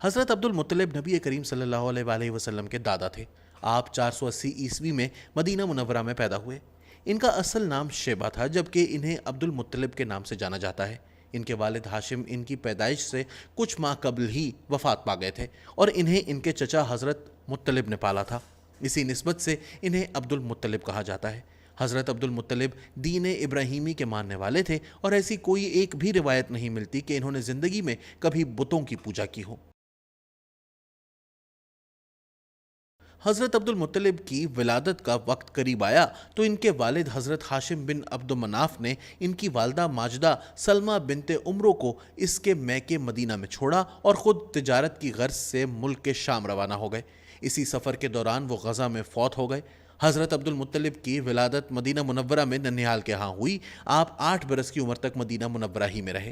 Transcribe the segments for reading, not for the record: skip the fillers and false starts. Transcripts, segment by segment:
حضرت عبد المطلب نبی کریم صلی اللہ علیہ وسلم کے دادا تھے۔ آپ 480 عیسوی میں مدینہ منورہ میں پیدا ہوئے۔ ان کا اصل نام شیبہ تھا، جبکہ انہیں عبد المطلب کے نام سے جانا جاتا ہے۔ ان کے والد ہاشم ان کی پیدائش سے کچھ ماہ قبل ہی وفات پا گئے تھے اور انہیں ان کے چچا حضرت مطلب نے پالا تھا۔ اسی نسبت سے انہیں عبد المطلب کہا جاتا ہے۔ حضرت عبد المطلب دین ابراہیمی کے ماننے والے تھے اور ایسی کوئی ایک بھی روایت نہیں ملتی کہ انہوں نے زندگی میں کبھی بتوں کی پوجا کی ہو۔ حضرت عبد المطلب کی ولادت کا وقت قریب آیا تو ان کے والد حضرت ہاشم بن عبد مناف نے ان کی والدہ ماجدہ سلمہ بنت عمرو کو اس کے میکے مدینہ میں چھوڑا اور خود تجارت کی غرض سے ملک کے شام روانہ ہو گئے۔ اسی سفر کے دوران وہ غزہ میں فوت ہو گئے۔ حضرت عبد المطلب کی ولادت مدینہ منورہ میں ننھیال کے ہاں ہوئی۔ آپ 8 برس کی عمر تک مدینہ منورہ ہی میں رہے۔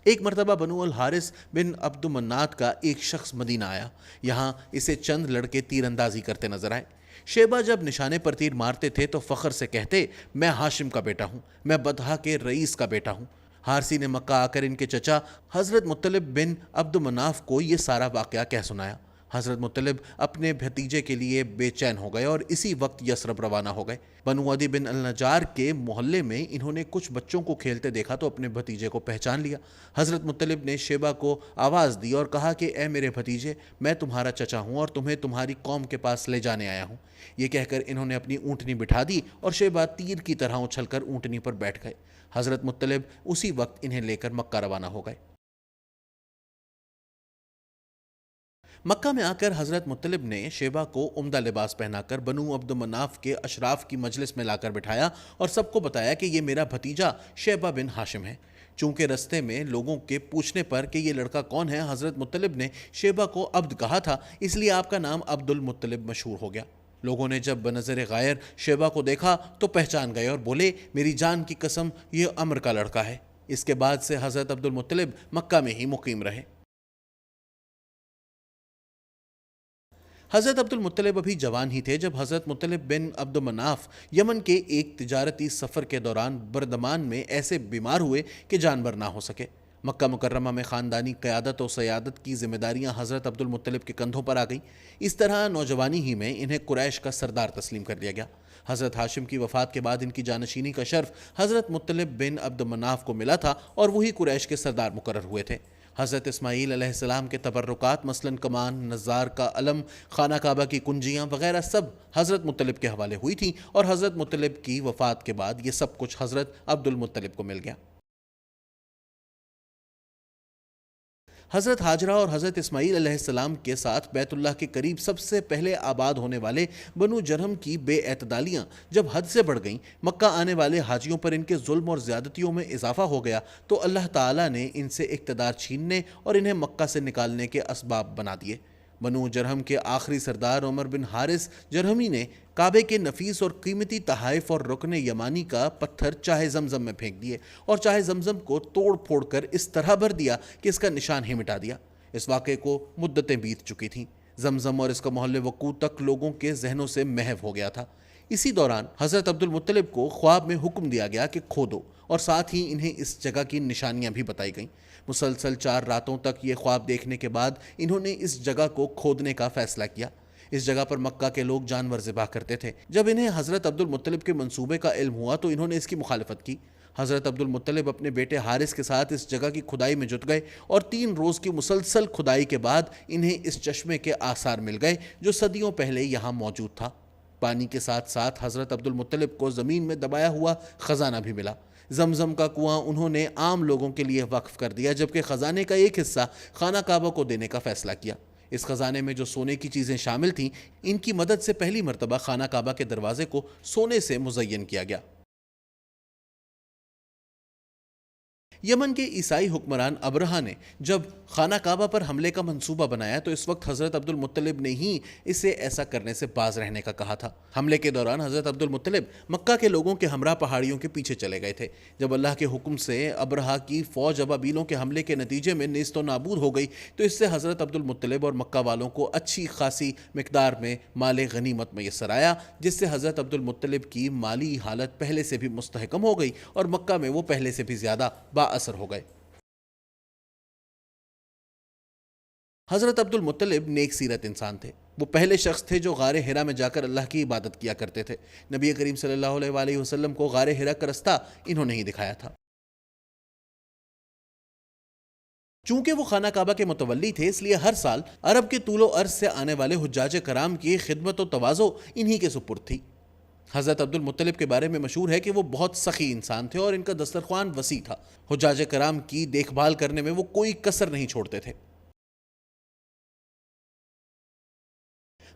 ایک مرتبہ بنو الحارث بن عبد منات کا ایک شخص مدینہ آیا۔ یہاں اسے چند لڑکے تیر اندازی کرتے نظر آئے۔ شیبہ جب نشانے پر تیر مارتے تھے تو فخر سے کہتے، میں ہاشم کا بیٹا ہوں، میں بدھا کے رئیس کا بیٹا ہوں۔ حارثی نے مکہ آ کر ان کے چچا حضرت مطلب بن عبد مناف کو یہ سارا واقعہ کہہ سنایا۔ حضرت مطلب اپنے بھتیجے کے لیے بے چین ہو گئے اور اسی وقت یثرب روانہ ہو گئے۔ بنو عدی بن النجار کے محلے میں انہوں نے کچھ بچوں کو کھیلتے دیکھا تو اپنے بھتیجے کو پہچان لیا۔ حضرت مطلب نے شیبہ کو آواز دی اور کہا کہ اے میرے بھتیجے، میں تمہارا چچا ہوں اور تمہیں تمہاری قوم کے پاس لے جانے آیا ہوں۔ یہ کہہ کر انہوں نے اپنی اونٹنی بٹھا دی اور شیبہ تیر کی طرح اچھل کر اونٹنی پر بیٹھ گئے۔ حضرت مطلب اسی وقت انہیں لے کر مکہ روانہ ہو گئے۔ مکہ میں آ کر حضرت مطلب نے شیبہ کو عمدہ لباس پہنا کر بنو عبد مناف کے اشراف کی مجلس میں لا کر بٹھایا اور سب کو بتایا کہ یہ میرا بھتیجا شیبہ بن ہاشم ہے۔ چونکہ رستے میں لوگوں کے پوچھنے پر کہ یہ لڑکا کون ہے، حضرت مطلب نے شیبہ کو عبد کہا تھا، اس لیے آپ کا نام عبد المطلب مشہور ہو گیا۔ لوگوں نے جب بنظر غائر شیبہ کو دیکھا تو پہچان گئے اور بولے، میری جان کی قسم یہ عمر کا لڑکا ہے۔ اس کے بعد سے حضرت عبد المطلب مکہ میں ہی مقیم رہے۔ حضرت عبد المطلب ابھی جوان ہی تھے جب حضرت مطلب بن عبد مناف یمن کے ایک تجارتی سفر کے دوران بردمان میں ایسے بیمار ہوئے کہ جانور نہ ہو سکے۔ مکہ مکرمہ میں خاندانی قیادت و سیادت کی ذمہ داریاں حضرت عبد المطلب کے کندھوں پر آ گئیں۔ اس طرح نوجوانی ہی میں انہیں قریش کا سردار تسلیم کر دیا گیا۔ حضرت ہاشم کی وفات کے بعد ان کی جانشینی کا شرف حضرت مطلب بن عبد مناف کو ملا تھا اور وہی قریش کے سردار مقرر ہوئے تھے۔ حضرت اسماعیل علیہ السلام کے تبرکات مثلاً کمان، نظار کا علم، خانہ کعبہ کی کنجیاں وغیرہ سب حضرت مطلب کے حوالے ہوئی تھیں اور حضرت مطلب کی وفات کے بعد یہ سب کچھ حضرت عبد المطلب کو مل گیا۔ حضرت ہاجرہ اور حضرت اسماعیل علیہ السلام کے ساتھ بیت اللہ کے قریب سب سے پہلے آباد ہونے والے بنو جرہم کی بے اعتدالیاں جب حد سے بڑھ گئیں، مکہ آنے والے حاجیوں پر ان کے ظلم اور زیادتیوں میں اضافہ ہو گیا تو اللہ تعالیٰ نے ان سے اقتدار چھیننے اور انہیں مکہ سے نکالنے کے اسباب بنا دیے۔ بنو جرہم کے آخری سردار عمر بن حارث جرہمی نے کعبے کے نفیس اور قیمتی تحائف اور رکن یمانی کا پتھر چاہے زمزم میں پھینک دیے اور چاہے زمزم کو توڑ پھوڑ کر اس طرح بھر دیا کہ اس کا نشان ہی مٹا دیا۔ اس واقعے کو مدتیں بیت چکی تھیں۔ زمزم اور اس کا محل وقوع تک لوگوں کے ذہنوں سے محو ہو گیا تھا۔ اسی دوران حضرت عبد المطلب کو خواب میں حکم دیا گیا کہ کھودو، اور ساتھ ہی انہیں اس جگہ کی نشانیاں بھی بتائی گئیں۔ مسلسل 4 راتوں تک یہ خواب دیکھنے کے بعد انہوں نے اس جگہ کو کھودنے کا فیصلہ کیا۔ اس جگہ پر مکہ کے لوگ جانور ذبح کرتے تھے۔ جب انہیں حضرت عبد المطلب کے منصوبے کا علم ہوا تو انہوں نے اس کی مخالفت کی۔ حضرت عبد المطلب اپنے بیٹے حارث کے ساتھ اس جگہ کی کھدائی میں جٹ گئے اور 3 روز کی مسلسل کھدائی کے بعد انہیں اس چشمے کے آثار مل گئے جو صدیوں پہلے یہاں موجود تھا۔ پانی کے ساتھ ساتھ حضرت عبد المطلب کو زمین میں دبایا ہوا خزانہ بھی ملا۔ زمزم کا کنواں انہوں نے عام لوگوں کے لیے وقف کر دیا، جبکہ خزانے کا ایک حصہ خانہ کعبہ کو دینے کا فیصلہ کیا۔ اس خزانے میں جو سونے کی چیزیں شامل تھیں، ان کی مدد سے پہلی مرتبہ خانہ کعبہ کے دروازے کو سونے سے مزین کیا گیا۔ یمن کے عیسائی حکمران ابرہہ نے جب خانہ کعبہ پر حملے کا منصوبہ بنایا تو اس وقت حضرت عبد المطلب نے ہی اسے ایسا کرنے سے باز رہنے کا کہا تھا۔ حملے کے دوران حضرت عبد المطلب مکہ کے لوگوں کے ہمراہ پہاڑیوں کے پیچھے چلے گئے تھے۔ جب اللہ کے حکم سے ابرہہ کی فوج ابابیلوں کے حملے کے نتیجے میں نیست و نابود ہو گئی تو اس سے حضرت عبد المطلب اور مکہ والوں کو اچھی خاصی مقدار میں مال غنیمت میسر آیا، جس سے حضرت عبد المطلب کی مالی حالت پہلے سے بھی مستحکم ہو گئی اور مکہ میں وہ پہلے سے بھی زیادہ اثر ہو گئے۔ حضرت عبد المطلب نیک سیرت انسان تھے۔ وہ پہلے شخص تھے جو غار حرا میں جا کر اللہ کی عبادت کیا کرتے تھے۔ نبی کریم صلی اللہ علیہ وآلہ وسلم کو غار حرا کا رستہ انہوں نے ہی دکھایا تھا۔ چونکہ وہ خانہ کعبہ کے متولی تھے، اس لیے ہر سال عرب کے طول و عرض سے آنے والے حجاج کرام کی خدمت و تواضع انہی کے سپرد تھی۔ حضرت عبد المطلب کے بارے میں مشہور ہے کہ وہ بہت سخی انسان تھے اور ان کا دسترخوان وسیع تھا۔ حجاج کرام کی دیکھ بھال کرنے میں وہ کوئی کسر نہیں چھوڑتے تھے۔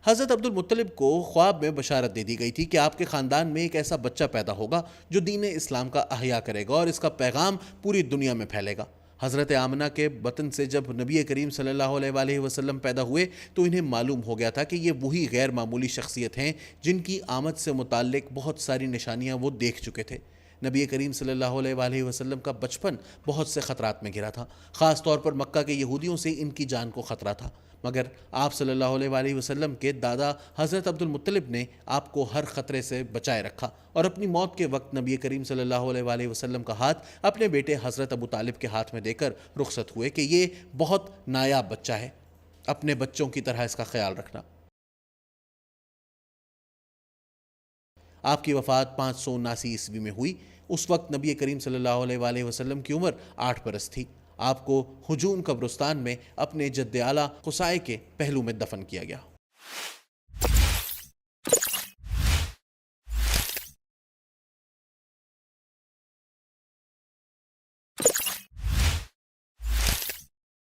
حضرت عبد المطلب کو خواب میں بشارت دے دی گئی تھی کہ آپ کے خاندان میں ایک ایسا بچہ پیدا ہوگا جو دین اسلام کا احیا کرے گا اور اس کا پیغام پوری دنیا میں پھیلے گا۔ حضرت آمنہ کے بطن سے جب نبی کریم صلی اللہ علیہ وآلہ وسلم پیدا ہوئے تو انہیں معلوم ہو گیا تھا کہ یہ وہی غیر معمولی شخصیت ہیں جن کی آمد سے متعلق بہت ساری نشانیاں وہ دیکھ چکے تھے۔ نبی کریم صلی اللہ علیہ وآلہ وسلم کا بچپن بہت سے خطرات میں گھرا تھا، خاص طور پر مکہ کے یہودیوں سے ان کی جان کو خطرہ تھا، مگر آپ صلی اللہ علیہ وآلہ وسلم کے دادا حضرت عبد المطلب نے آپ کو ہر خطرے سے بچائے رکھا اور اپنی موت کے وقت نبی کریم صلی اللہ علیہ وآلہ وسلم کا ہاتھ اپنے بیٹے حضرت ابو طالب کے ہاتھ میں دے کر رخصت ہوئے کہ یہ بہت نایاب بچہ ہے، اپنے بچوں کی طرح اس کا خیال رکھنا۔ آپ کی وفات 579 عیسوی میں ہوئی۔ اس وقت نبی کریم صلی اللہ علیہ وآلہ وسلم کی عمر 8 برس تھی۔ آپ کو ہجوم قبرستان میں اپنے جد اعلیٰ قصائے کے پہلو میں دفن کیا گیا۔